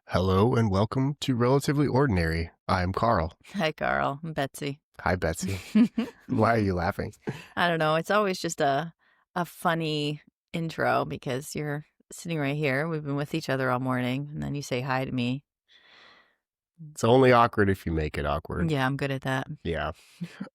Hello and welcome to Relatively Ordinary. I'm Carl. Hi, Carl. I'm Betsy. Hi, Betsy. Why are you laughing? I don't know. It's always just a funny intro because you're sitting right here. We've been with each other all morning, and then you say hi to me. It's only awkward if you make it awkward. Yeah, I'm good at that. Yeah.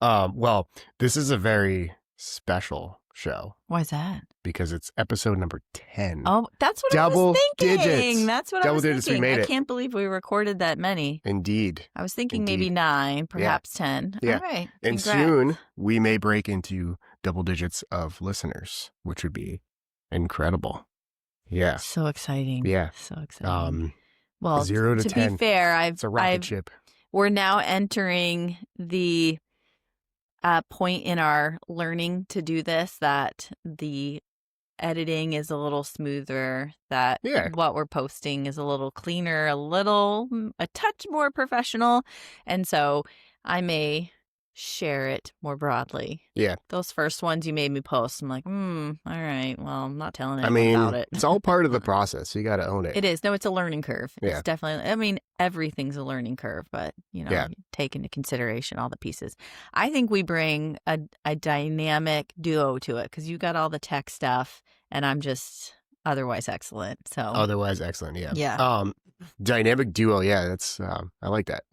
Well, this is a very special show Why is that? because it's episode number 10. Oh, that's what Double I was thinking. digits. That's what I Double was digits, we thinking. made I it. can't believe we recorded that many. Indeed. I was thinking Indeed. maybe 9, perhaps 10. Yeah. All right. And Congrats. soon we may break into double digits of listeners, which would be incredible. Yeah. So exciting. Yeah. So exciting. Well, 0 to 10. Be fair, It's a rocket ship. We're now entering the point in our learning to do this that the editing is a little smoother, that what we're posting is a little cleaner, a touch more professional. And so I may share it more broadly. Yeah. Those first ones you made me post, I'm like, all right, well, I'm not telling anyone about it. It's all part of the process. You got to own it. It is. No, it's a learning curve. Yeah. It's definitely, everything's a learning curve, but, take into consideration all the pieces. I think we bring a dynamic duo to it because you got all the tech stuff and I'm just otherwise excellent. So Otherwise excellent. Yeah. Yeah. Dynamic duo. Yeah. That's, I like that.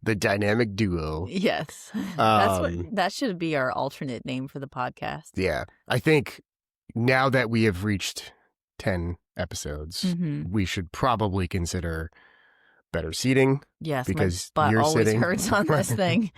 The dynamic duo. Yes. That should be our alternate name for the podcast. Yeah. I think now that we have reached 10 episodes, we should probably consider better seating. Yes, because my butt you're always sitting hurts on this thing.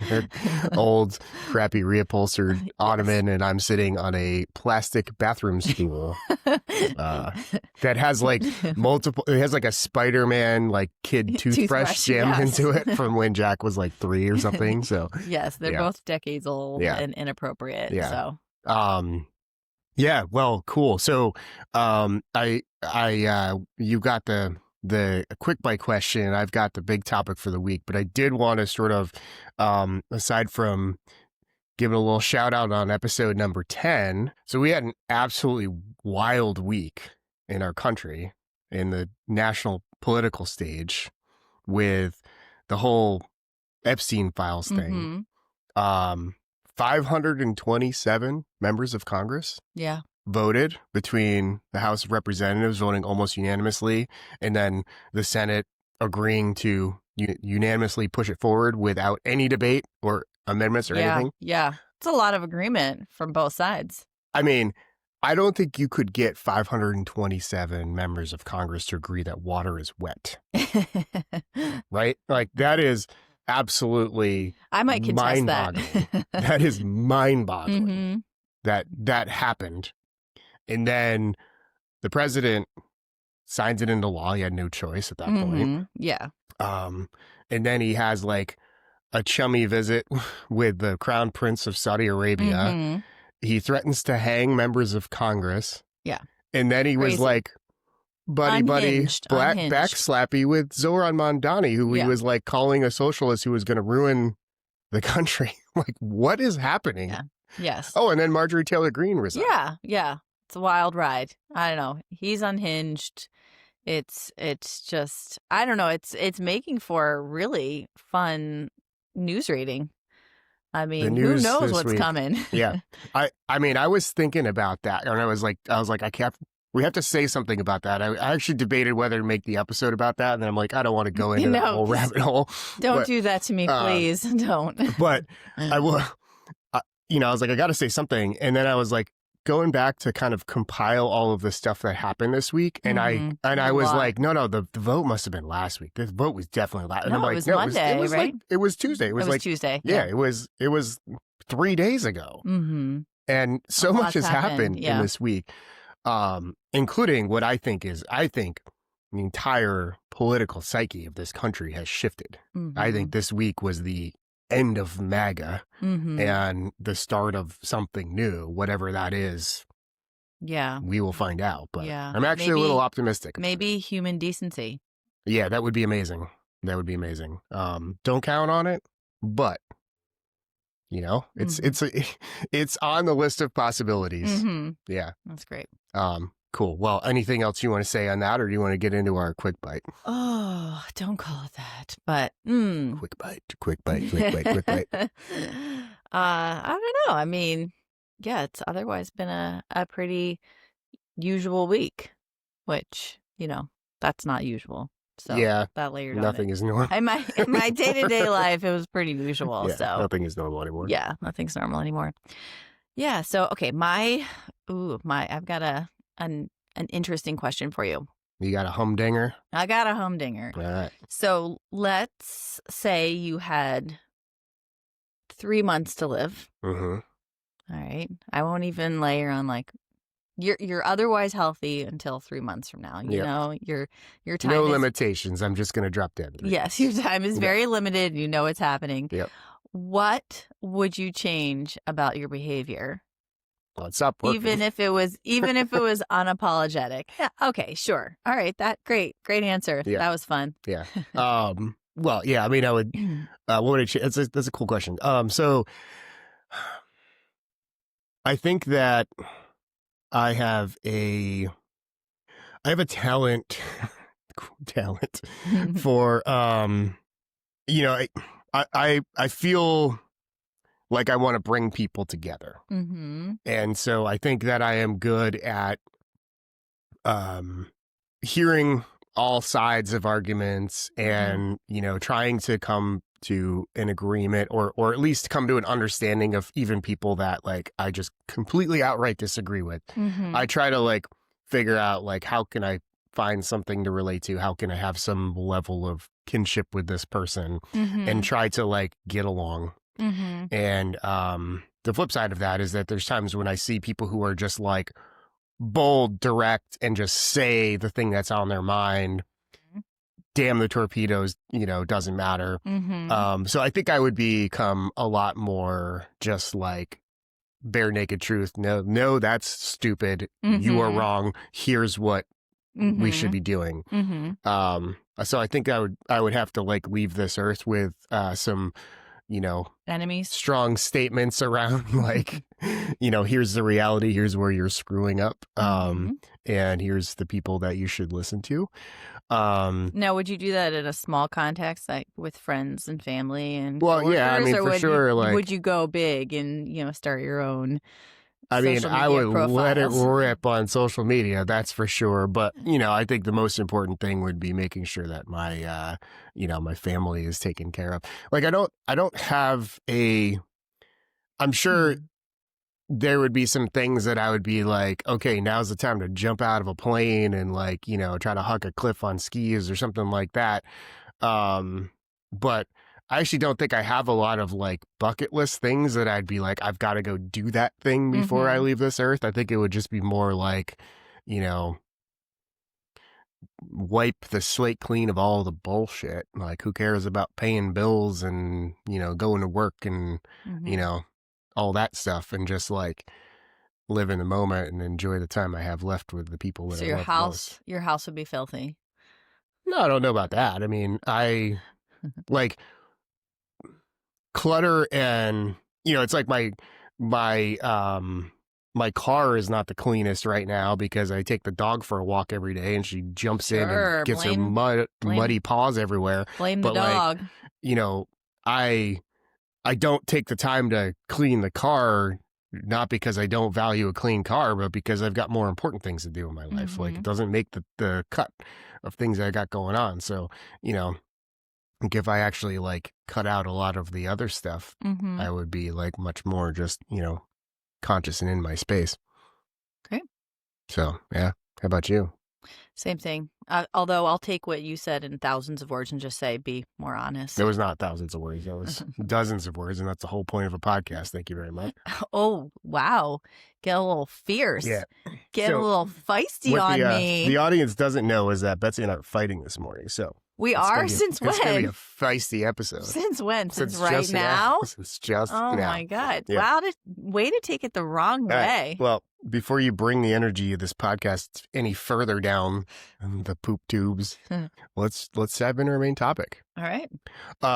Old, crappy reupholstered ottoman, and I'm sitting on a plastic bathroom stool that has like multiple. It has like a Spider-Man like kid toothbrush jammed into it from when Jack was like 3 or something. So yes, they're both decades old and inappropriate. Yeah. So. Yeah. Well, cool. So, you got the quick bite question. I've got the big topic for the week, but I did want to sort of, aside from giving a little shout out on episode number 10. So we had an absolutely wild week in our country in the national political stage with the whole Epstein files thing. 527 members of Congress. Yeah. Voted between the House of Representatives voting almost unanimously and then the Senate agreeing to unanimously push it forward without any debate or amendments or anything. Yeah. It's a lot of agreement from both sides. I mean, I don't think you could get 527 members of Congress to agree that water is wet. Right? Like that is absolutely I might contest that. That is mind-boggling that happened. And then the president signs it into law. He had no choice at that point. Yeah. And then he has like a chummy visit with the Crown Prince of Saudi Arabia. He threatens to hang members of Congress. Yeah. And then he was like, buddy, Unhinged. back slappy with Zohran Mamdani, who he was like calling a socialist who was going to ruin the country. Like, what is happening? Yeah. Yes. Oh, and then Marjorie Taylor Greene resigned. Yeah. It's a wild ride. I don't know. He's unhinged. It's just, I don't know. It's making for a really fun news reading. I mean, who knows what's coming? Yeah. I mean, I was thinking about that and I was like, we have to say something about that. I actually debated whether to make the episode about that. And then I'm like, I don't want to go into that whole rabbit hole. Don't do that to me, please. Don't. But I will, I was like, I got to say something. And then I was like, going back to kind of compile all of the stuff that happened this week. And I was like, no, the vote must have been last week. The vote was definitely last. And I'm like, it was Monday, it was right? like, it was Tuesday. It was like Tuesday. Yeah, it was 3 days ago. And so much has happened in this week, including what I think the entire political psyche of this country has shifted. I think this week was the end of MAGA and the start of something new, whatever that is. Yeah. We will find out. But I'm actually a little optimistic. Maybe human decency. Yeah, that would be amazing. Don't count on it, but it's on the list of possibilities. Mm-hmm. Yeah. That's great. Cool. Well, anything else you want to say on that, or do you want to get into our quick bite? Oh, don't call it that. But quick bite, quick bite, quick bite, quick bite. I don't know. I mean, yeah, it's otherwise been a pretty usual week, which, that's not usual. So yeah, that layered nothing on it. is normal. In my day-to-day life, it was pretty usual. Yeah, so nothing is normal anymore. Yeah, nothing's normal anymore. Yeah. So okay, I've got an interesting question for you. You got a humdinger? I got a humdinger. All right. So let's say you had 3 months to live. Mm-hmm. All right. I won't even layer on like you're otherwise healthy until 3 months from now. You know, your time. No limitations. I'm just gonna drop dead. Yes, your time is very limited. You know it's happening. Yep. What would you change about your behavior? Well, it's up working. Even if it was unapologetic. Yeah, okay, sure. All right, great answer. Yeah. That was fun. Yeah. Well, yeah. I mean, I would. What would I change? That's a cool question. So, I think that I have a talent for I feel like I want to bring people together. Mm-hmm. And so I think that I am good at hearing all sides of arguments and, trying to come to an agreement or at least come to an understanding of even people that like I just completely outright disagree with. Mm-hmm. I try to like figure out like how can I find something to relate to? How can I have some level of kinship with this person and try to like get along? Mm-hmm. And the flip side of that is that there's times when I see people who are just like bold, direct, and just say the thing that's on their mind. Damn the torpedoes, doesn't matter. Mm-hmm. So I think I would become a lot more just like bare naked truth. No, that's stupid. You are wrong. Here's what we should be doing. So I think I would have to like leave this earth with some enemies, strong statements around like, here's the reality, here's where you're screwing up, and here's the people that you should listen to. Now, would you do that in a small context, like with friends and family and yeah, I mean, for sure, would you go big and start your own? I mean, I would let it profiles? rip on social media, that's for sure. But, I think the most important thing would be making sure that my, my family is taken care of. Like, I don't have I'm sure there would be some things that I would be like, okay, now's the time to jump out of a plane and like, try to hug a cliff on skis or something like that. But I actually don't think I have a lot of like bucket list things that I'd be like, I've got to go do that thing before I leave this earth. I think it would just be more like, wipe the slate clean of all the bullshit. Like, who cares about paying bills and, going to work and, all that stuff, and just like live in the moment and enjoy the time I have left with the people that I love most. Your house would be filthy. No, I don't know about that. I mean, I like clutter, and it's like my car is not the cleanest right now because I take the dog for a walk every day and she jumps in and gets her muddy paws everywhere. Blame the dog. Like, I don't take the time to clean the car, not because I don't value a clean car, but because I've got more important things to do in my life. Like, it doesn't make the cut of things I got going on. So, like if I actually like cut out a lot of the other stuff, I would be like much more just, conscious and in my space. Okay. So, yeah. How about you? Same thing. Although I'll take what you said in thousands of words and just say, be more honest. There was not thousands of words. There was dozens of words, and that's the whole point of a podcast. Thank you very much. Oh, wow. Get a little fierce. Yeah. Get a little feisty on me. The audience doesn't know is that Betsy and I are fighting this morning, so. We are? Since when? It's going to be a feisty episode. Since when? Since right now? Since just now. Oh, my God. Yeah. Wow. Way to take it the wrong way. Right. Well, before you bring the energy of this podcast any further down the poop tubes, let's dive into our main topic. All right.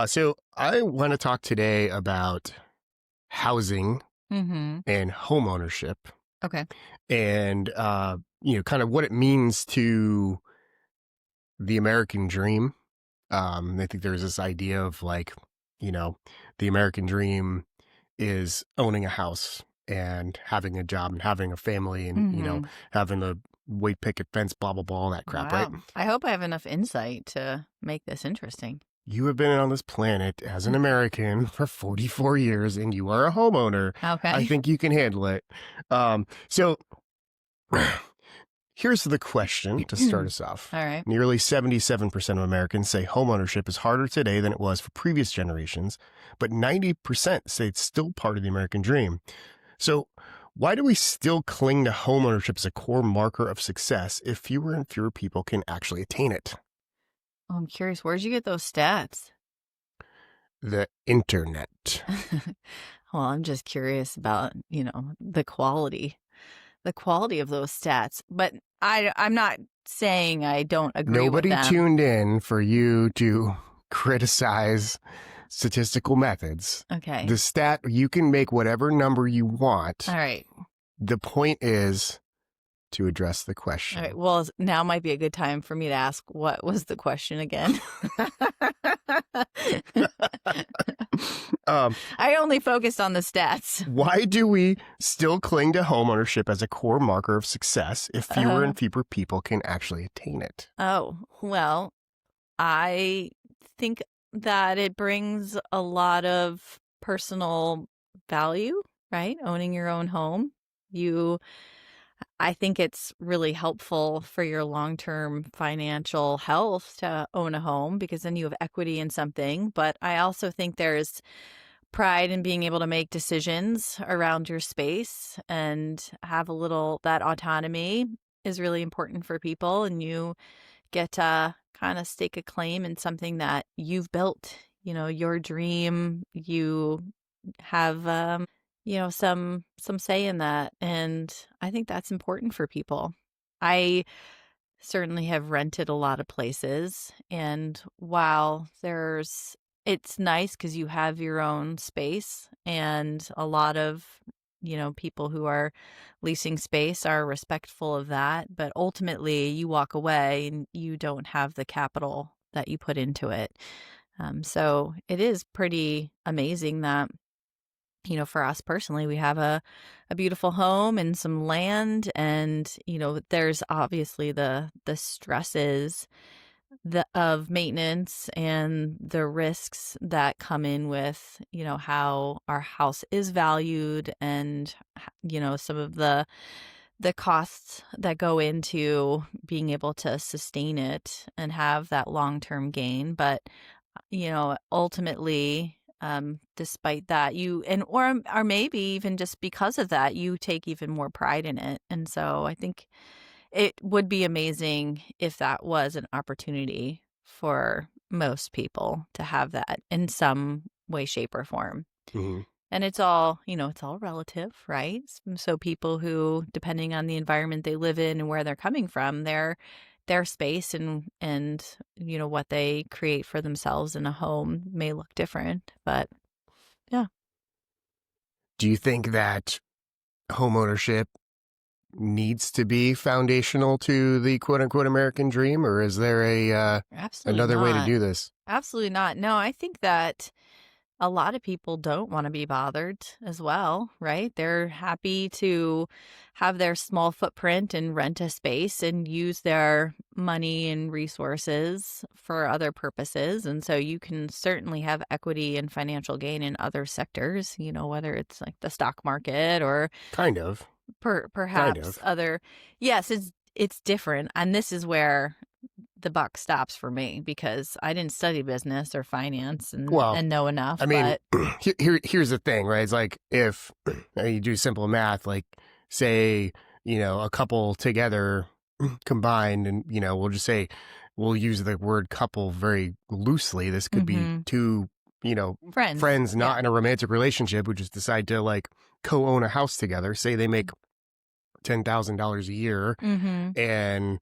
So I want to talk today about housing and home ownership. Okay. And kind of what it means to the American dream. I think there's this idea of like, the American dream is owning a house and having a job and having a family and, having the weight picket fence, blah, blah, blah, all that crap, right? I hope I have enough insight to make this interesting. You have been on this planet as an American for 44 years and you are a homeowner. Okay. I think you can handle it. So here's the question to start us off. All right. Nearly 77% of Americans say homeownership is harder today than it was for previous generations, but 90% say it's still part of the American dream. So why do we still cling to homeownership as a core marker of success if fewer and fewer people can actually attain it? Oh, I'm curious, where'd you get those stats? The internet. Well, I'm just curious about, the quality of those stats. But I'm not saying I don't agree with them. Nobody tuned in for you to criticize statistical methods. Okay. The stat, you can make whatever number you want. All right. The point is to address the question. All right. Well, now might be a good time for me to ask, what was the question again? I only focused on the stats. Why do we still cling to homeownership as a core marker of success if fewer and fewer people can actually attain it? Oh, well, I think that it brings a lot of personal value, right? Owning your own home. I think it's really helpful for your long-term financial health to own a home because then you have equity in something. But I also think there's pride in being able to make decisions around your space and have that autonomy is really important for people. And you get to kind of stake a claim in something that you've built, your dream. You have, some say in that. And I think that's important for people. I certainly have rented a lot of places. And while it's nice because you have your own space and a lot of, people who are leasing space are respectful of that. But ultimately you walk away and you don't have the capital that you put into it. So it is pretty amazing that, for us personally, we have a beautiful home and some land and, there's obviously the stresses of maintenance and the risks that come in with, how our house is valued and, some of the costs that go into being able to sustain it and have that long-term gain. But, ultimately, despite that, or maybe even just because of that, you take even more pride in it. And so I think it would be amazing if that was an opportunity for most people to have that in some way, shape, or form. Mm-hmm. And it's all relative, right? So people who, depending on the environment they live in and where they're coming from, their space and what they create for themselves in a home may look different, but yeah. Do you think that homeownership needs to be foundational to the quote unquote American dream, or is there another way to do this? Absolutely not. No, I think that a lot of people don't want to be bothered as well, right? They're happy to have their small footprint and rent a space and use their money and resources for other purposes. And so you can certainly have equity and financial gain in other sectors, whether it's like the stock market or kind of perhaps other. Yes, it's different. And this is where the buck stops for me because I didn't study business or finance and know enough. I mean, here's the thing, right? It's like if you do simple math, like say, a couple together combined and, we'll just say we'll use the word couple very loosely. This could be two, friends not in a romantic relationship who just decide to like co-own a house together. Say they make $10,000 a year. And,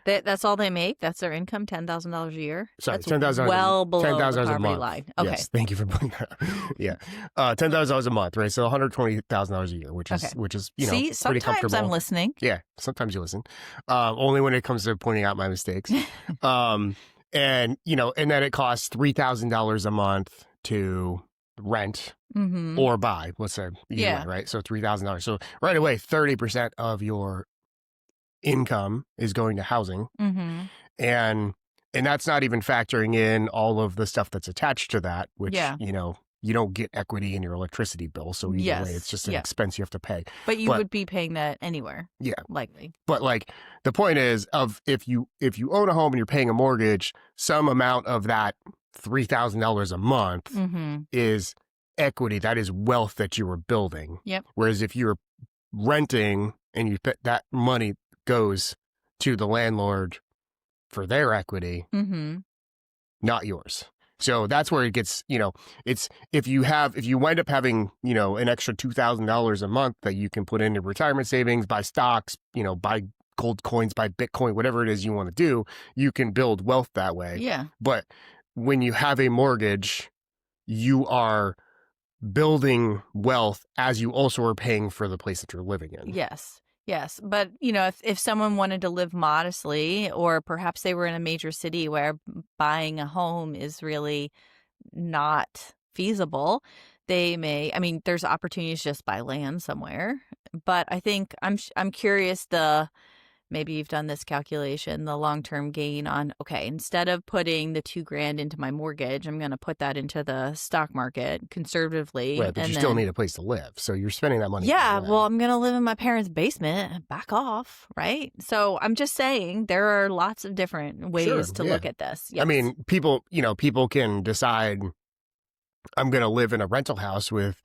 that's all they make. That's their income, $10,000 a year. Sorry, that's $10,000 well below $10,000 the a poverty month. line. Okay. Yes, thank you for putting that up. Yeah. $10,000 a month, right? So $120,000 a year, which is See, pretty sometimes comfortable. I'm listening. Yeah, sometimes you listen. Only when it comes to pointing out my mistakes. And then it costs $3,000 a month to rent or buy. Let's say way, right? So $3,000. So right away, 30% of your income is going to housing, and that's not even factoring in all of the stuff that's attached to that, which you don't get equity in your electricity bill. So either way, it's just an expense you have to pay. But you would be paying that anywhere. Yeah, likely. But like the point is, if you own a home and you're paying a mortgage, some amount of that $3,000 a month is equity. That is wealth that you were building. Yep. Whereas if you're renting and you put that money goes to the landlord for their equity, not yours. So that's where it gets, it's if you wind up having, an extra $2,000 a month that you can put into retirement savings, buy stocks, buy gold coins, buy Bitcoin, whatever it is you want to do, you can build wealth that way. Yeah. But when you have a mortgage, you are building wealth as you also are paying for the place that you're living in. Yes. Yes. But, if someone wanted to live modestly, or perhaps they were in a major city where buying a home is really not feasible, they may, there's opportunities to just buy land somewhere. But I think I'm curious, maybe you've done this calculation, the long-term gain on, okay, instead of putting the $2,000 into my mortgage, I'm going to put that into the stock market conservatively. Right, but you still need a place to live. So you're spending that money. Yeah, well, I'm going to live in my parents' basement. Back off, right? So I'm just saying there are lots of different ways to look at this. Yes. People can decide, I'm going to live in a rental house with,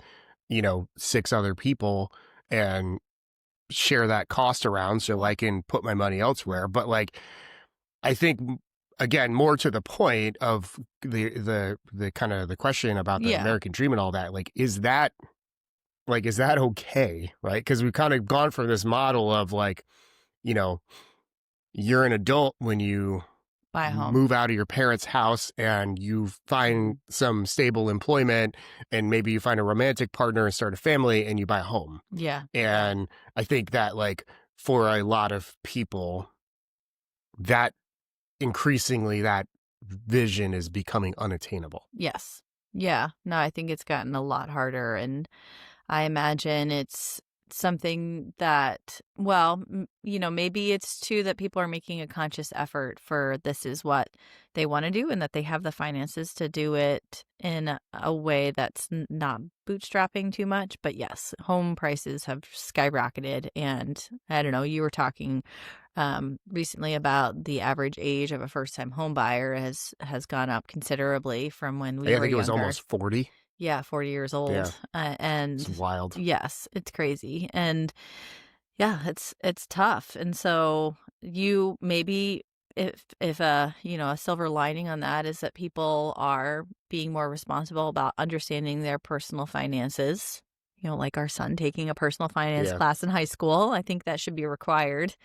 6 other people and share that cost around so I can put my money elsewhere. But I think, again, more to the point of the kind of the question about the American dream and all that, is that okay? Right? Because we've kind of gone from this model of you're an adult when you buy a home, move out of your parents' house and you find some stable employment, and maybe you find a romantic partner and start a family and you buy a home. Yeah. And I think that for a lot of people, that increasingly that vision is becoming unattainable. Yes. Yeah. No, I think it's gotten a lot harder, and I imagine it's something that, well, maybe it's too that people are making a conscious effort for this is what they want to do, and that they have the finances to do it in a way that's not bootstrapping too much. But yes, home prices have skyrocketed, and I don't know, you were talking recently about the average age of a first-time home buyer has gone up considerably from when we were I think it was younger. almost 40. Yeah, 40 years old. Yeah. And it's wild. Yes, it's crazy. And yeah, it's tough. And so you maybe if a silver lining on that is that people are being more responsible about understanding their personal finances, like our son taking a personal finance class in high school. I think that should be required.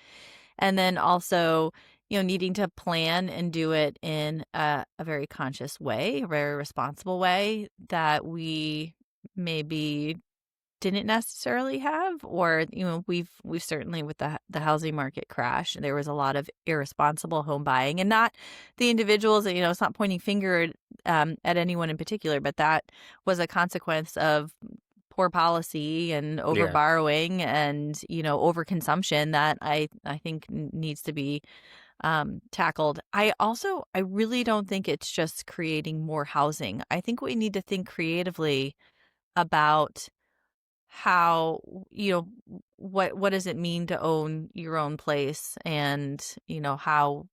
And then also, needing to plan and do it in a very conscious way, a very responsible way that we maybe didn't necessarily have, or we've certainly, with the housing market crash, there was a lot of irresponsible home buying, and not the individuals. It's not pointing finger at anyone in particular, but that was a consequence of poor policy and over borrowing and overconsumption that I think needs to be tackled. I really don't think it's just creating more housing. I think we need to think creatively about how, what does it mean to own your own place, and how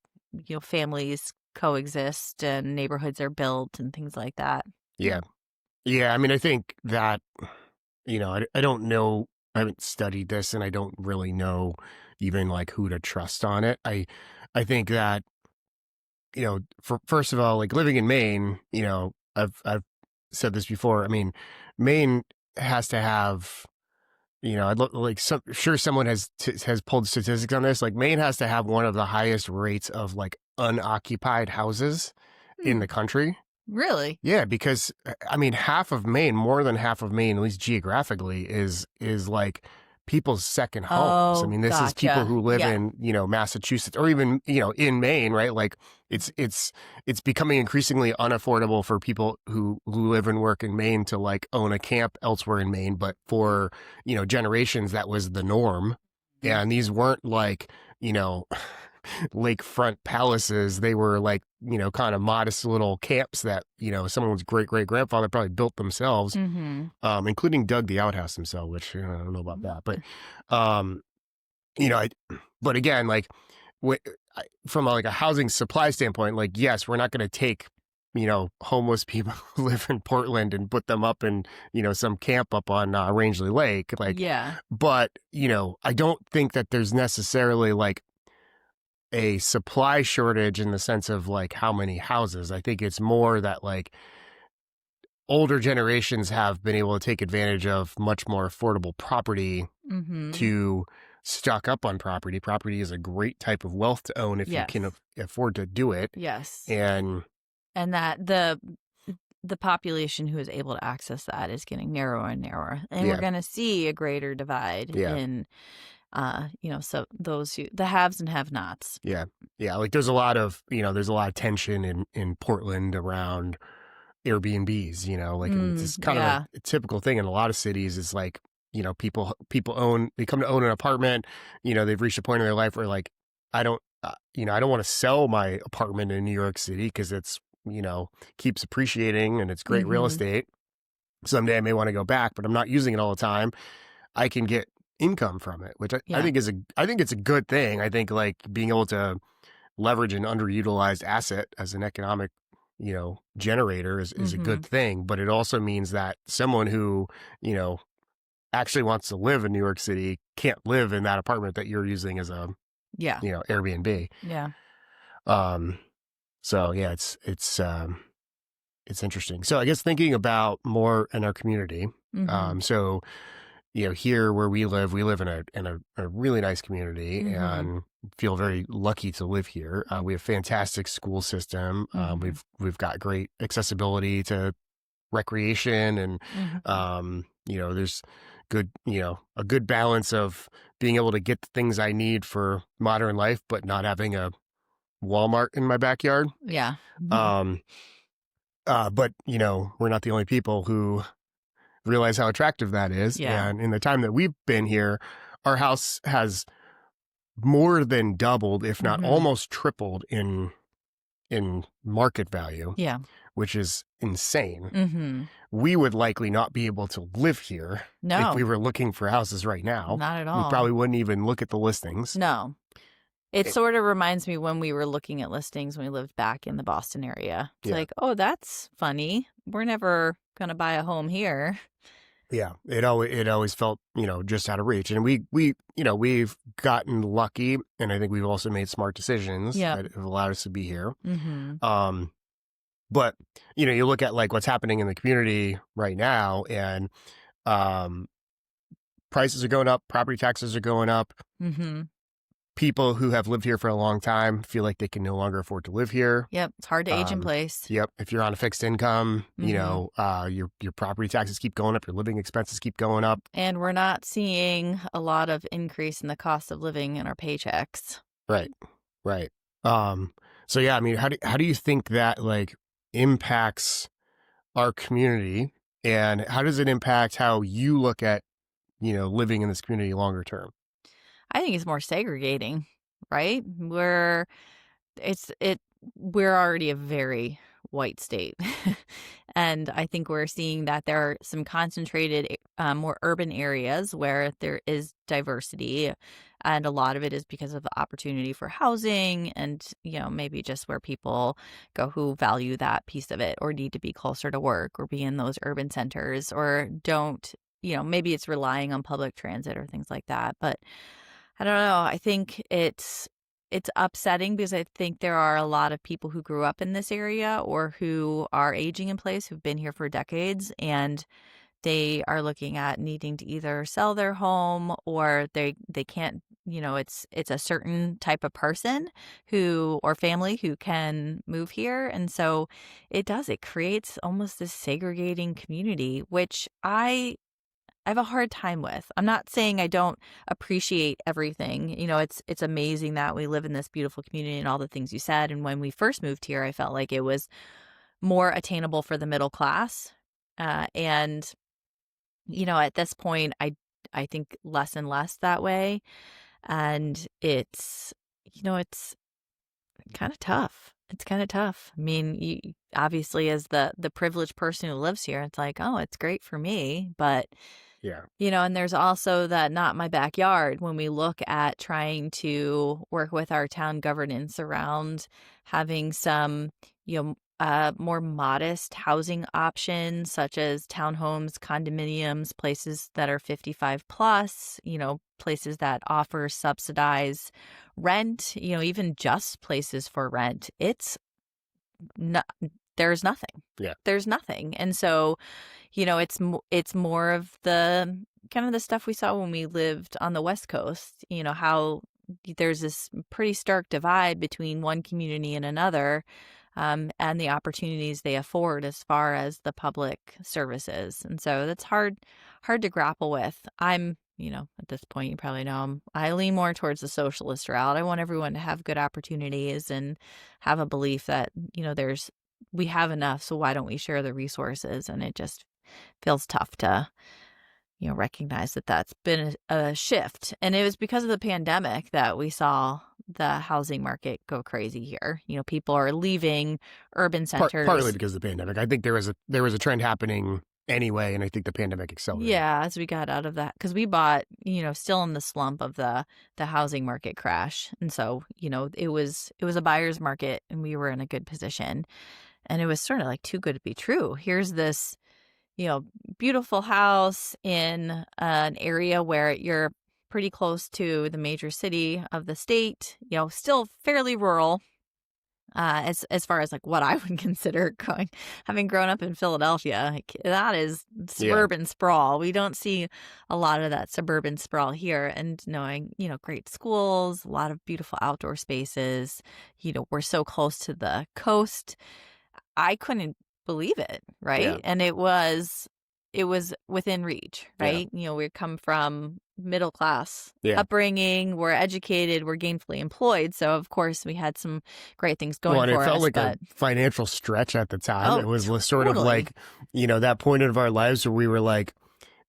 families coexist and neighborhoods are built and things like that. Yeah. I think that I don't know, I haven't studied this, and I don't really know even who to trust on it. I think that, first of all, living in Maine, I've said this before. Maine has to have I'd look like sure someone has pulled statistics on this. Like Maine has to have one of the highest rates of like unoccupied houses in the country. Really? Yeah, because I mean, more than half of Maine, at least geographically, is like people's second homes. I mean, this is people who live in, Massachusetts or even, in Maine, right? Like it's becoming increasingly unaffordable for people who live and work in Maine to like own a camp elsewhere in Maine. But for, generations, that was the norm. And these weren't like, lakefront palaces. They were like, kind of modest little camps that, someone's great great grandfather probably built themselves, including dug the outhouse himself, which I don't know about that. But, but again, like from like a housing supply standpoint, like, yes, we're not going to take, homeless people who live in Portland and put them up in, some camp up on Rangeley Lake. Like, yeah. But, I don't think that there's necessarily like a supply shortage in the sense of like how many houses. I think it's more that like older generations have been able to take advantage of much more affordable property to stock up on property. Property is a great type of wealth to own if you can afford to do it. Yes. And that the population who is able to access that is getting narrower and narrower. And we're going to see a greater divide in so those the haves and have-nots. Yeah. Like there's a lot of tension in Portland around Airbnbs, like it's kind of a typical thing in a lot of cities. Is like, people they come to own an apartment, they've reached a point in their life where like, I don't want to sell my apartment in New York City because it's, keeps appreciating and it's great real estate. Someday I may want to go back, but I'm not using it all the time. I can get income from it, which I think it's a good thing. I think like being able to leverage an underutilized asset as an economic, generator is a good thing. But it also means that someone who, actually wants to live in New York City can't live in that apartment that you're using as a, Airbnb. Yeah. So yeah, it's interesting. So I guess thinking about more in our community. So here where we live in a really nice community and feel very lucky to live here. We have fantastic school system. We've got great accessibility to recreation and, there's good, a good balance of being able to get the things I need for modern life, but not having a Walmart in my backyard. Yeah. But, we're not the only people who realize how attractive that is. Yeah. And in the time that we've been here, our house has more than doubled, if not almost tripled in market value. Yeah. Which is insane. We would likely not be able to live here if we were looking for houses right now. Not at all. We probably wouldn't even look at the listings. No. It sort of reminds me when we were looking at listings when we lived back in the Boston area. It's like, oh, that's funny. We're never going to buy a home here. Yeah, it always felt, just out of reach. And we've gotten lucky, and I think we've also made smart decisions that have allowed us to be here. But, you look at like what's happening in the community right now, and prices are going up, property taxes are going up. People who have lived here for a long time feel like they can no longer afford to live here. Yep. It's hard to age in place. Yep. If you're on a fixed income, your property taxes keep going up, your living expenses keep going up. And we're not seeing a lot of increase in the cost of living in our paychecks. Right. So yeah, I mean, how do you think that like impacts our community, and how does it impact how you look at, living in this community longer term? I think it's more segregating, right? We're already a very white state. And I think we're seeing that there are some concentrated, more urban areas where there is diversity. And a lot of it is because of the opportunity for housing and, maybe just where people go who value that piece of it or need to be closer to work or be in those urban centers or don't, maybe it's relying on public transit or things like that. But I don't know. I think it's upsetting because I think there are a lot of people who grew up in this area or who are aging in place who've been here for decades and they are looking at needing to either sell their home, or they can't, it's a certain type of person or family who can move here. And so it creates almost this segregating community, which I have a hard time with. I'm not saying I don't appreciate everything. It's amazing that we live in this beautiful community and all the things you said. And when we first moved here, I felt like it was more attainable for the middle class. And at this point, I think less and less that way. And it's kind of tough. It's kind of tough. I mean, obviously, as the privileged person who lives here, it's like, oh, it's great for me. But, yeah, and there's also that not my backyard when we look at trying to work with our town governance around having some, more modest housing options, such as townhomes, condominiums, places that are 55 plus, places that offer subsidized rent, even just places for rent. There's nothing. Yeah. There's nothing. And so, it's more of the kind of the stuff we saw when we lived on the West Coast, how there's this pretty stark divide between one community and another. And the opportunities they afford as far as the public services. And so that's hard to grapple with. I'm, at this point, you probably know, I lean more towards the socialist route. I want everyone to have good opportunities and have a belief that, we have enough, so why don't we share the resources? And it just feels tough to, recognize that that's been a shift. And it was because of the pandemic that we saw the housing market go crazy here. People are leaving urban centers. Partly because of the pandemic. I think there was a trend happening anyway, and I think the pandemic accelerated. Yeah, as we got out of that, because we bought, still in the slump of the housing market crash. And so, it was a buyer's market and we were in a good position. And it was sort of like too good to be true. Here's this beautiful house in an area where you're pretty close to the major city of the state, still fairly rural, as far as like what I would consider having grown up in Philadelphia. Like, that is suburban sprawl. We don't see a lot of that suburban sprawl here. And knowing, great schools, a lot of beautiful outdoor spaces, we're so close to the coast. I couldn't believe it, right? Yeah. And it was within reach, right? Yeah. We come from middle class Yeah. upbringing, we're educated, we're gainfully employed, so of course we had some great things going for us. Well, and it felt like a financial stretch at the time. It was sort of like, that point of our lives where we were like,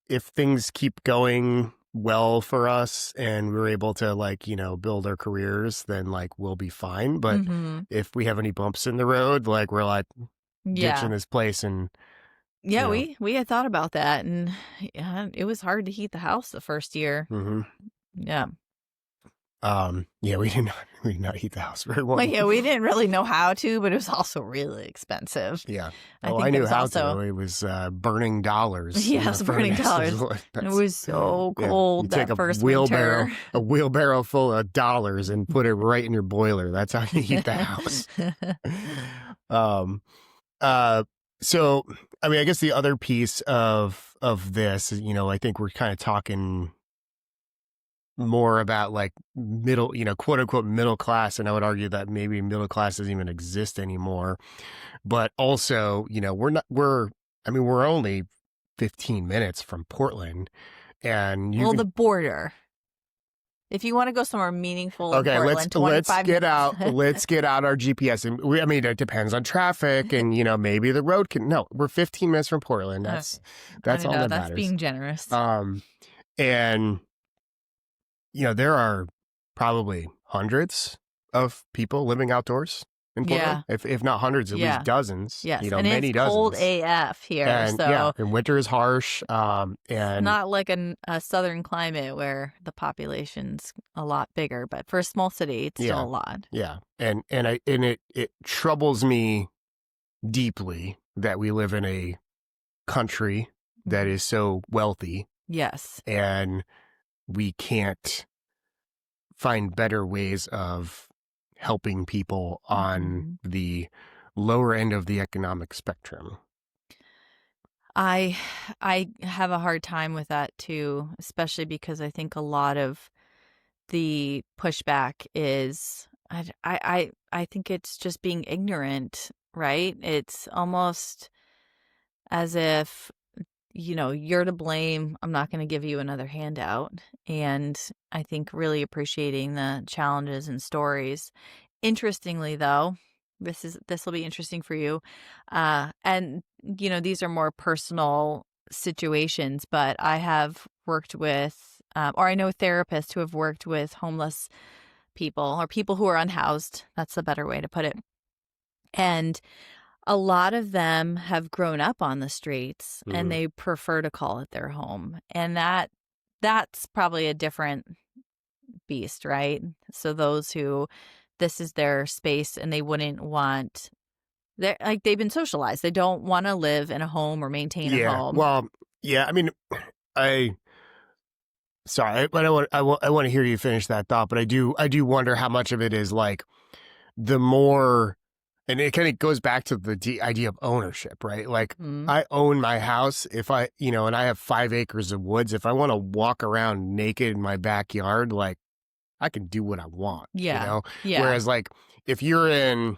if things keep going well for us and we're able to build our careers, then we'll be fine. But if we have any bumps in the road, we're ditching this place. And we had thought about that, and it was hard to heat the house the first year. Yeah. We did not heat the house very well. Well, we didn't really know how to, but it was also really expensive. Yeah. I knew how to. It was burning dollars. Yes, burning dollars. It was so cold that first winter. A wheelbarrow full of dollars and put it right in your boiler. That's how you heat the house. So, I mean, I guess the other piece of this, I think we're kind of talking more about middle, quote unquote middle class. And I would argue that maybe middle class doesn't even exist anymore. But also, we're only 15 minutes from Portland, and the border. If you want to go somewhere meaningful, okay, in Portland, let's get out our GPS. And it depends on traffic, and maybe the road can. No, we're 15 minutes from Portland. That's all that matters. That's being generous. And there are probably hundreds of people living outdoors in Portland. If not hundreds, at least dozens. Yes, and many it's dozens. cold AF here. And, and winter is harsh. And it's not like a southern climate where the population's a lot bigger, but for a small city, it's still a lot. Yeah, and it troubles me deeply that we live in a country that is so wealthy. Yes, and we can't find better ways of helping people on the lower end of the economic spectrum. I have a hard time with that too, especially because I think a lot of the pushback is I think it's just being ignorant, right? It's almost as if, you're to blame. I'm not going to give you another handout. And I think really appreciating the challenges and stories. Interestingly, though, this will be interesting for you. And these are more personal situations, but I have worked with, or I know therapists who have worked with homeless people or people who are unhoused. That's the better way to put it. And a lot of them have grown up on the streets and they prefer to call it their home. And that's probably a different beast, right? So those who this is their space and they wouldn't want they've been socialized. They don't want to live in a home or maintain a home. Well, yeah, I mean, sorry, but I want to hear you finish that thought, but I do wonder how much of it is like the more, and it kind of goes back to the idea of ownership, right? Like I own my house. If I, and I have 5 acres of woods, if I want to walk around naked in my backyard, like I can do what I want, Yeah. Whereas like if you're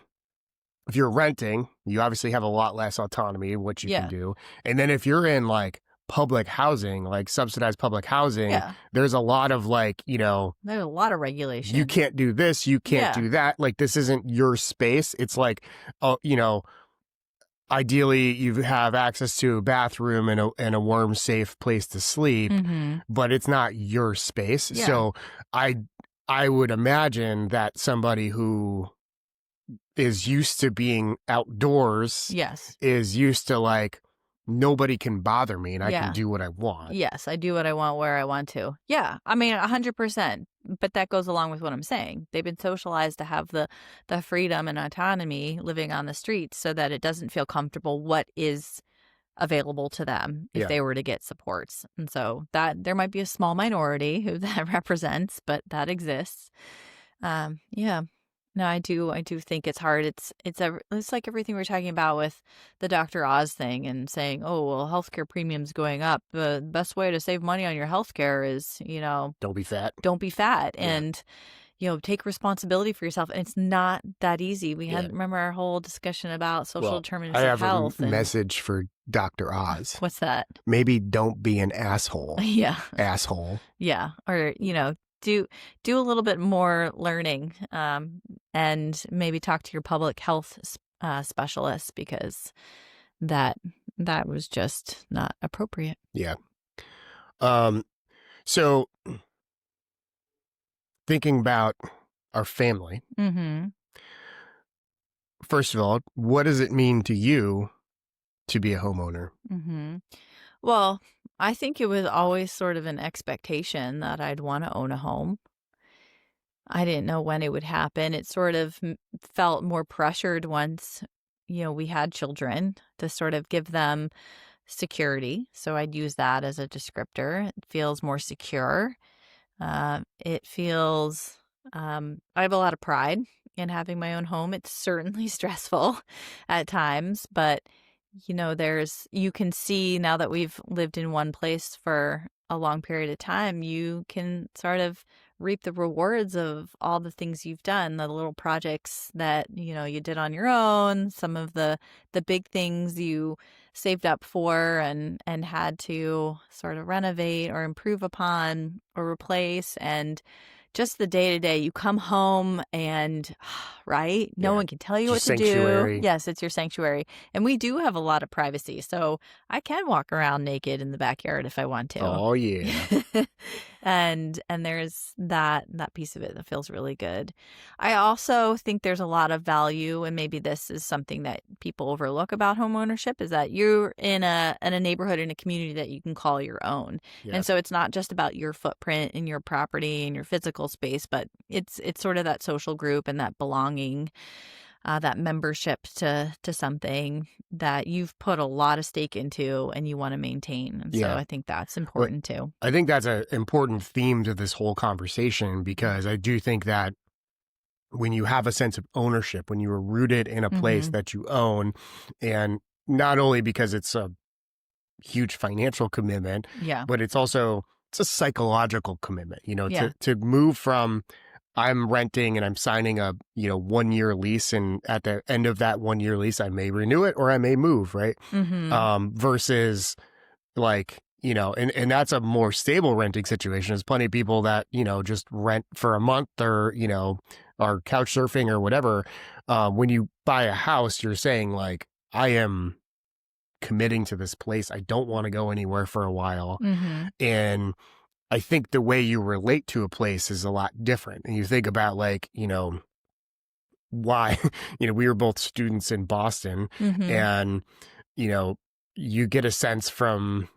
renting, you obviously have a lot less autonomy in what you can do. And then if you're in like public housing, like subsidized public housing, there's a lot of like, there's a lot of regulation. You can't do this, you can't do that. Like this isn't your space. It's like, ideally you have access to a bathroom and a worm safe place to sleep, but it's not your space. Yeah. So I would imagine that somebody who is used to being outdoors is used to like, nobody can bother me and I can do what I want. Yes, I do what I want where I want to. Yeah, I mean, 100%. But that goes along with what I'm saying. They've been socialized to have the freedom and autonomy living on the streets so that it doesn't feel comfortable what is available to them if they were to get supports. And so that there might be a small minority who that represents, but that exists. No, I do think it's hard. It's like everything we're talking about with the Dr. Oz thing and saying, oh, well, healthcare premiums going up. The best way to save money on your healthcare is, don't be fat. Don't be fat. And, take responsibility for yourself. And it's not that easy. We had remember our whole discussion about social determinants of health. I have a message for Dr. Oz. What's that? Maybe don't be an asshole. Yeah. Asshole. Yeah. Or, do a little bit more learning and maybe talk to your public health specialist because that was just not appropriate. Yeah. So thinking about our family, first of all, what does it mean to you to be a homeowner? Well, I think it was always sort of an expectation that I'd want to own a home. I didn't know when it would happen. It sort of felt more pressured once, we had children to sort of give them security. So I'd use that as a descriptor. It feels more secure. It feels, I have a lot of pride in having my own home. It's certainly stressful at times, but you can see now that we've lived in one place for a long period of time, you can sort of reap the rewards of all the things you've done, the little projects that, you did on your own, some of the big things you saved up for and had to sort of renovate or improve upon or replace. And just the day-to-day, you come home and, right? No one can tell you what to do. Yes, it's your sanctuary. And we do have a lot of privacy. So I can walk around naked in the backyard if I want to. Oh, yeah. And there's that piece of it that feels really good. I also think there's a lot of value, and maybe this is something that people overlook about home ownership, is that you're in a neighborhood, in a community that you can call your own. Yes. And so it's not just about your footprint and your property and your physical space, but it's sort of that social group and that belonging, that membership to something that you've put a lot of stake into and you want to maintain. And so I think that's important too. I think that's an important theme to this whole conversation, because I do think that when you have a sense of ownership, when you are rooted in a place that you own, and not only because it's a huge financial commitment, Yeah. but it's a psychological commitment, Yeah. to move from I'm renting and I'm signing a, 1 year lease. And at the end of that 1 year lease, I may renew it or I may move. Right. Versus like, and that's a more stable renting situation. There's plenty of people that, just rent for a month or, are couch surfing or whatever. When you buy a house, you're saying like, I am committing to this place. I don't want to go anywhere for a while. And I think the way you relate to a place is a lot different. And you think about like, why, we were both students in Boston and, you get a sense from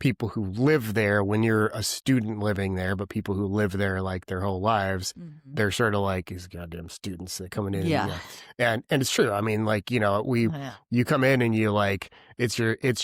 people who live there when you're a student living there, but people who live there like their whole lives, they're sort of like these goddamn students that coming in. Yeah. And it's true. I mean, like, you come in and you like, it's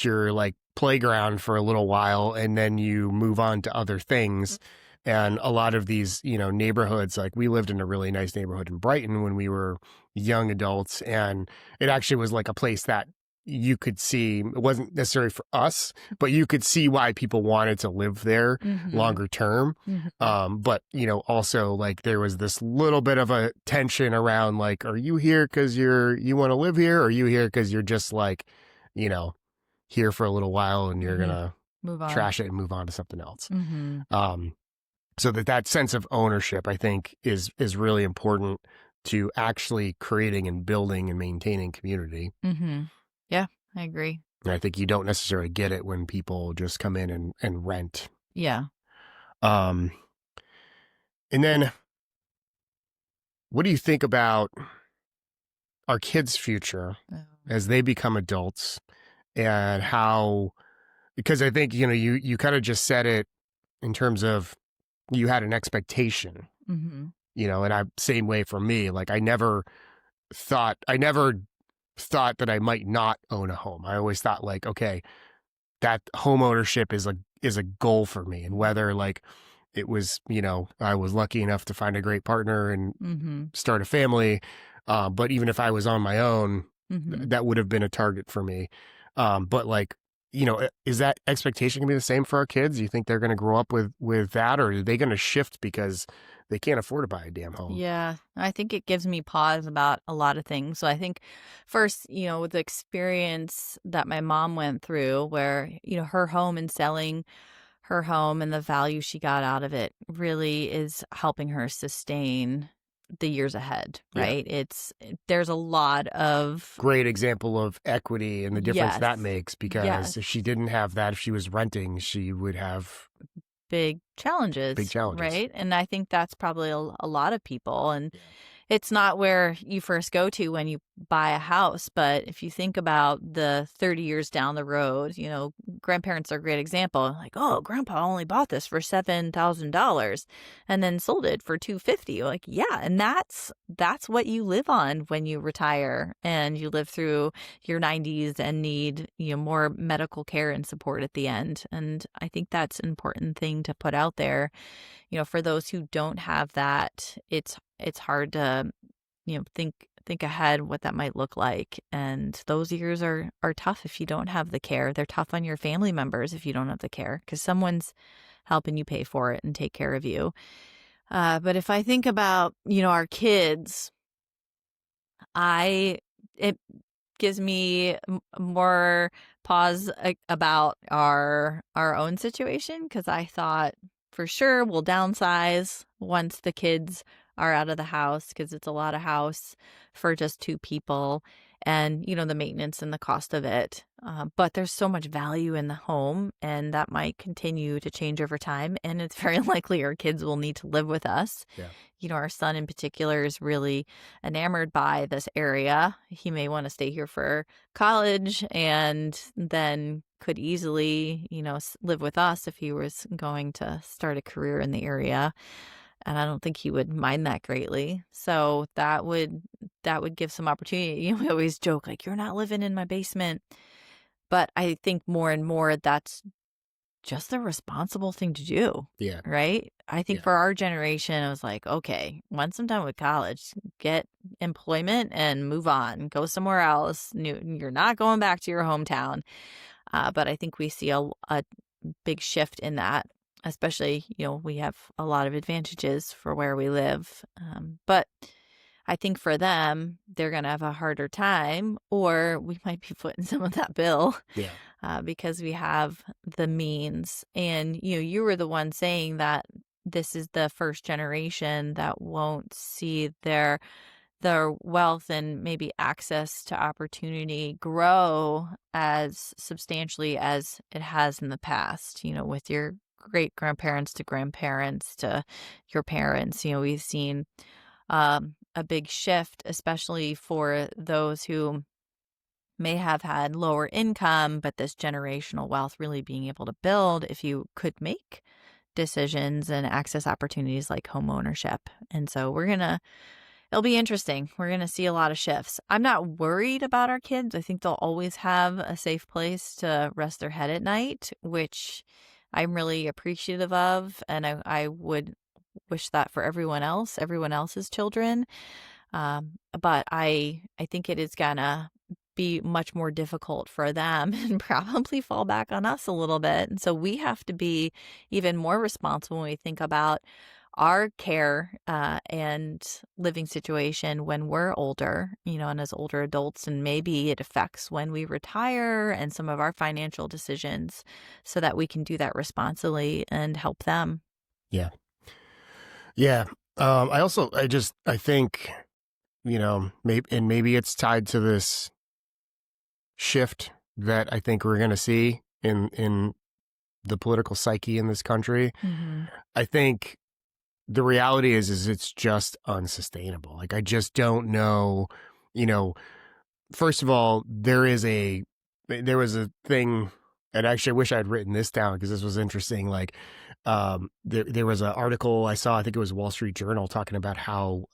your like playground for a little while and then you move on to other things. And a lot of these, neighborhoods, like we lived in a really nice neighborhood in Brighton when we were young adults. And it actually was like a place that you could see, it wasn't necessarily for us, but you could see why people wanted to live there longer term. But, also like there was this little bit of a tension around like, are you here because you want to live here? Or are you here because you're just like, here for a little while and you're going to trash it and move on to something else. So that sense of ownership, I think, is really important to actually creating and building and maintaining community. Yeah, I agree. And I think you don't necessarily get it when people just come in and rent. Yeah. And then what do you think about our kids' future as they become adults and how, because I think, you kind of just said it in terms of you had an expectation, and same way for me, like I never thought that I might not own a home. I always thought like, okay, that home ownership is a goal for me. And whether like it was, I was lucky enough to find a great partner and start a family. But even if I was on my own, that would have been a target for me. But like, is that expectation gonna be the same for our kids? Do you think they're going to grow up with that, or are they going to shift because they can't afford to buy a damn home? Yeah, I think it gives me pause about a lot of things. So I think first, with the experience that my mom went through where, her home and selling her home and the value she got out of it really is helping her sustain the years ahead, right? There's a lot of great example of equity and the difference that makes, because if she didn't have that, if she was renting, she would have big challenges, right? And I think that's probably a lot of people. And it's not where you first go to when you buy a house, but if you think about the 30 years down the road, grandparents are a great example. Like, oh, grandpa only bought this for $7,000 and then sold it for $250. Like, yeah, and that's what you live on when you retire and you live through your 90s and need, more medical care and support at the end. And I think that's an important thing to put out there. For those who don't have that, it's hard to, think ahead what that might look like. And those years are tough if you don't have the care. They're tough on your family members if you don't have the care, because someone's helping you pay for it and take care of you. But if I think about, our kids, it gives me more pause about our own situation, because I thought for sure we'll downsize once the kids are out of the house, because it's a lot of house for just two people and, the maintenance and the cost of it. But there's so much value in the home, and that might continue to change over time. And it's very likely our kids will need to live with us. Yeah. Our son in particular is really enamored by this area. He may want to stay here for college and then could easily, live with us if he was going to start a career in the area. And I don't think he would mind that greatly. So that would give some opportunity. We always joke like, you're not living in my basement. But I think more and more that's just the responsible thing to do. Yeah. Right? I think for our generation, it was like, okay, once I'm done with college, get employment and move on. Go somewhere else. You're not going back to your hometown. But I think we see a big shift in that, especially, we have a lot of advantages for where we live. But I think for them, they're going to have a harder time, or we might be footing some of that bill. Yeah. Because we have the means. And, you were the one saying that this is the first generation that won't see their wealth and maybe access to opportunity grow as substantially as it has in the past, with your great grandparents to grandparents to your parents. We've seen a big shift, especially for those who may have had lower income, but this generational wealth really being able to build if you could make decisions and access opportunities like home ownership. And so it'll be interesting. We're going to see a lot of shifts. I'm not worried about our kids. I think they'll always have a safe place to rest their head at night, which I'm really appreciative of. And I would wish that for everyone else's children. But I think it is going to be much more difficult for them and probably fall back on us a little bit. And so we have to be even more responsible when we think about our care and living situation when we're older, and as older adults, and maybe it affects when we retire and some of our financial decisions, so that we can do that responsibly and help them. Yeah. Yeah. I think, maybe it's tied to this shift that I think we're going to see in the political psyche in this country. Mm-hmm. I think the reality is it's just unsustainable. Like, I just don't know, first of all, there was a thing, and actually I wish I had written this down because this was interesting. Like, there was an article I saw, I think it was Wall Street Journal, talking about how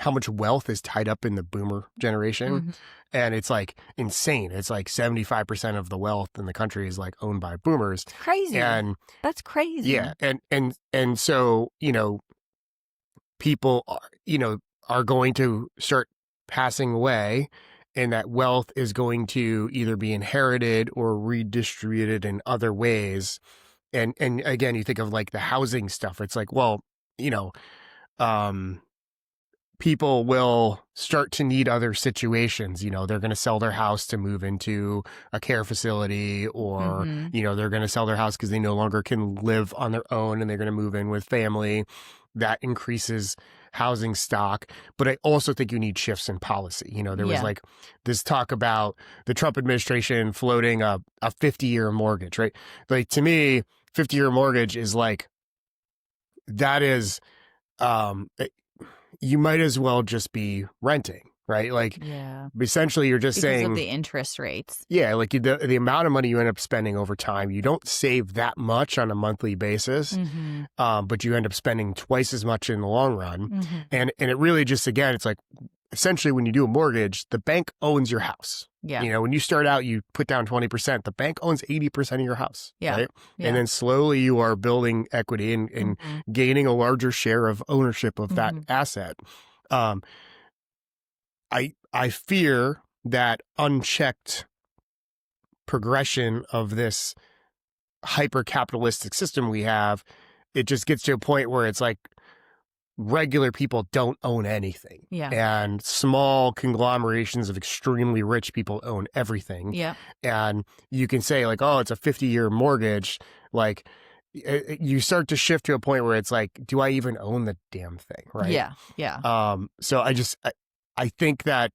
much wealth is tied up in the boomer generation. Mm-hmm. And it's like insane. It's like 75% of the wealth in the country is like owned by boomers. It's crazy. And that's crazy. Yeah. And so, people are going to start passing away, and that wealth is going to either be inherited or redistributed in other ways. And again, you think of like the housing stuff. It's like, well, people will start to need other situations. They're going to sell their house to move into a care facility, or, Mm-hmm. They're going to sell their house because they no longer can live on their own and they're going to move in with family. That increases housing stock. But I also think you need shifts in policy. There was like this talk about the Trump administration floating a 50-year mortgage, right? Like, to me, 50-year mortgage is like, that is, you might as well just be renting, right? Like, essentially you're just saying, because of the interest rates. Yeah, like the amount of money you end up spending over time, you don't save that much on a monthly basis, but you end up spending twice as much in the long run. Mm-hmm. And it really just, again, it's like, essentially when you do a mortgage, the bank owns your house. Yeah. When you start out, you put down 20%, the bank owns 80% of your house. Yeah. Right? Yeah. And then slowly you are building equity and gaining a larger share of ownership of that asset. I fear that unchecked progression of this hyper-capitalistic system we have, it just gets to a point where it's like regular people don't own anything. Yeah. And small conglomerations of extremely rich people own everything. Yeah. And you can say like, oh, it's a 50-year mortgage. Like, you start to shift to a point where it's like, do I even own the damn thing? Right. Yeah. Yeah. So I think that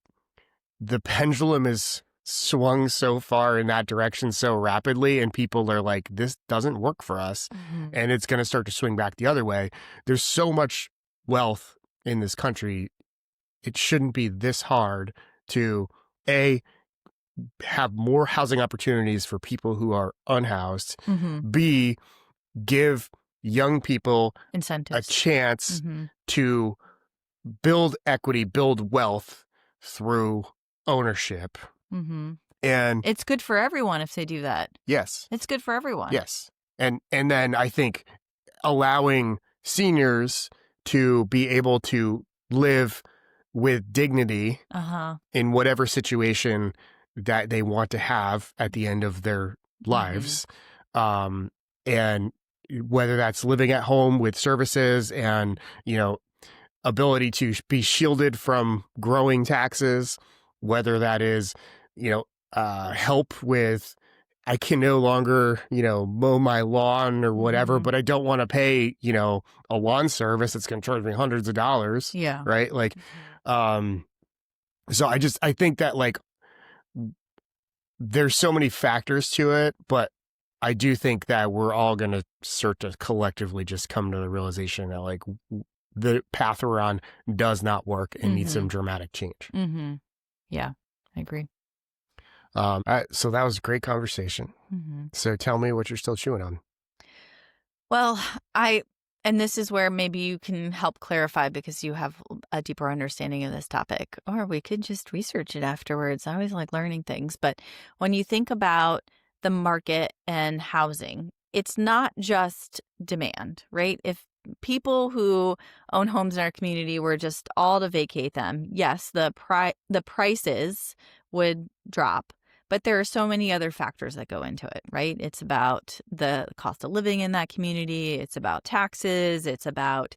the pendulum is swung so far in that direction so rapidly, and people are like, this doesn't work for us. And it's going to start to swing back the other way. There's so much wealth in this country. It shouldn't be this hard to have more housing opportunities for people who are unhoused. B, give young people incentives, a chance to build equity, build wealth through ownership. And it's good for everyone if they do that. Yes. It's good for everyone. Yes. And then I think allowing seniors to be able to live with dignity in whatever situation that they want to have at the end of their lives. And whether that's living at home with services and, ability to be shielded from growing taxes, whether that is, help with, I can no longer, mow my lawn or whatever, but I don't want to pay, a lawn service that's going to charge me hundreds of dollars. Yeah. Right. Like, so I think that like there's so many factors to it, but I do think that we're all going to start to collectively just come to the realization that like the path we're on does not work and needs some dramatic change. Yeah, I agree. So that was a great conversation. So tell me what you're still chewing on. Well, and this is where maybe you can help clarify because you have a deeper understanding of this topic, or we could just research it afterwards. I always like learning things. But when you think about the market and housing, it's not just demand, right? If people who own homes in our community were just all to vacate them, yes, the prices would drop. But there are so many other factors that go into it, right? It's about the cost of living in that community. It's about taxes. It's about,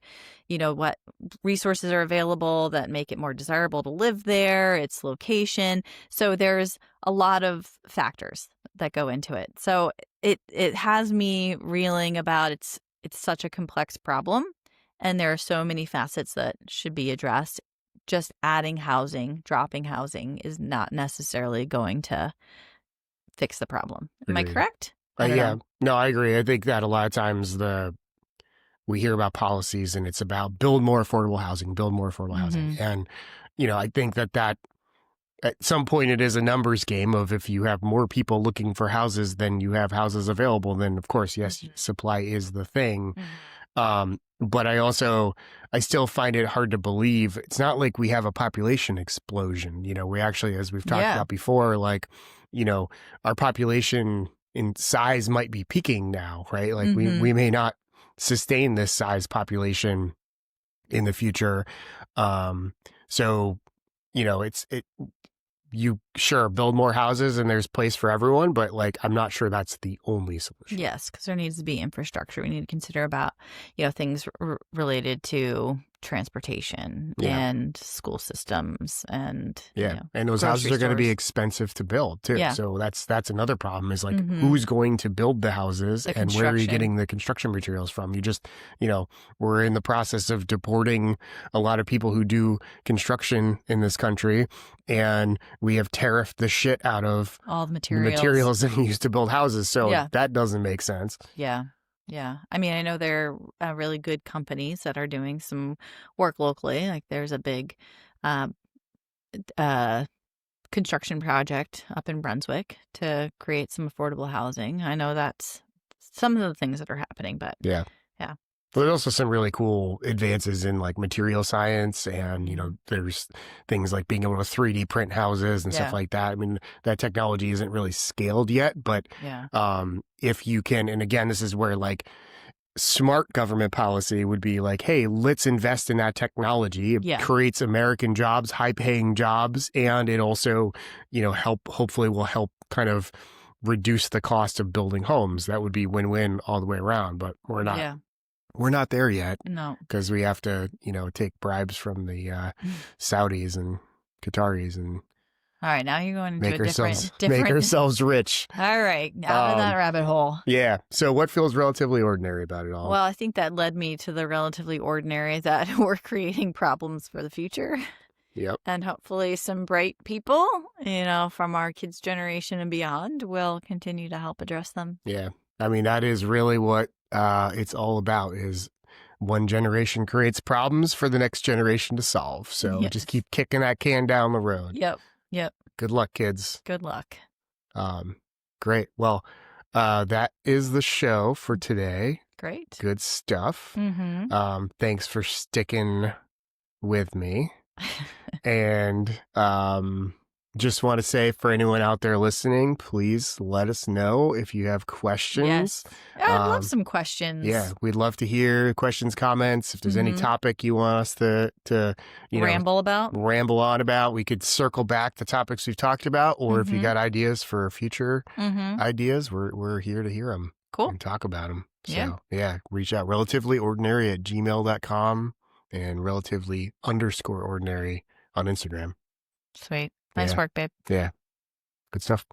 what resources are available that make it more desirable to live there. It's location. So there's a lot of factors that go into it. So it has me reeling about it's such a complex problem, and there are so many facets that should be addressed. Just adding housing, dropping housing is not necessarily going to fix the problem. Am I correct? Yeah. No, I agree. I think that a lot of times we hear about policies and it's about build more affordable housing. And, I think that at some point it is a numbers game of if you have more people looking for houses than you have houses available, then of course, yes, supply is the thing. But I still find it hard to believe. It's not like we have a population explosion. We actually, as we've talked about before, like, our population in size might be peaking now, right? Like we may not sustain this size population in the future. So, you sure build more houses and there's place for everyone, but like I'm not sure that's the only solution. Yes, because there needs to be infrastructure. We need to consider about things related to transportation and school systems and and those houses are going to be expensive to build too. So that's another problem is like who's going to build the houses and where are you getting the construction materials from? You just we're in the process of deporting a lot of people who do construction in this country, and we have tariffed the shit out of all the materials that we use to build houses. So that doesn't make sense. Yeah. I mean, I know there are really good companies that are doing some work locally. Like there's a big construction project up in Brunswick to create some affordable housing. I know that's some of the things that are happening, but yeah. But there's also some really cool advances in like material science and, there's things like being able to 3D print houses and stuff like that. I mean, that technology isn't really scaled yet, but if you can, and again, this is where like smart government policy would be like, hey, let's invest in that technology. It creates American jobs, high paying jobs, and it also, hopefully will help kind of reduce the cost of building homes. That would be win-win all the way around, but we're not. Yeah. We're not there yet. No. Because we have to, take bribes from the Saudis and Qataris and all right, now you're going into make ourselves rich. All right, out of that rabbit hole. Yeah. So what feels relatively ordinary about it all? Well, I think that led me to the relatively ordinary that we're creating problems for the future. Yep. And hopefully some bright people, from our kids' generation and beyond will continue to help address them. Yeah. I mean, that is really what it's all about is one generation creates problems for the next generation to solve. So just keep kicking that can down the road. Yep. Good luck, kids. Good luck. Great. Well, that is the show for today. Great. Good stuff. Thanks for sticking with me. And Just want to say for anyone out there listening, please let us know if you have questions. Yes. I'd love some questions. Yeah, we'd love to hear questions, comments. If there's any topic you want us to ramble on about, we could circle back the topics we've talked about, or if you got ideas for future ideas, we're here to hear them. Cool. And talk about them. So yeah, reach out relativelyordinary@gmail.com and relatively_ordinary on Instagram. Sweet. Nice work, babe. Yeah. Good stuff.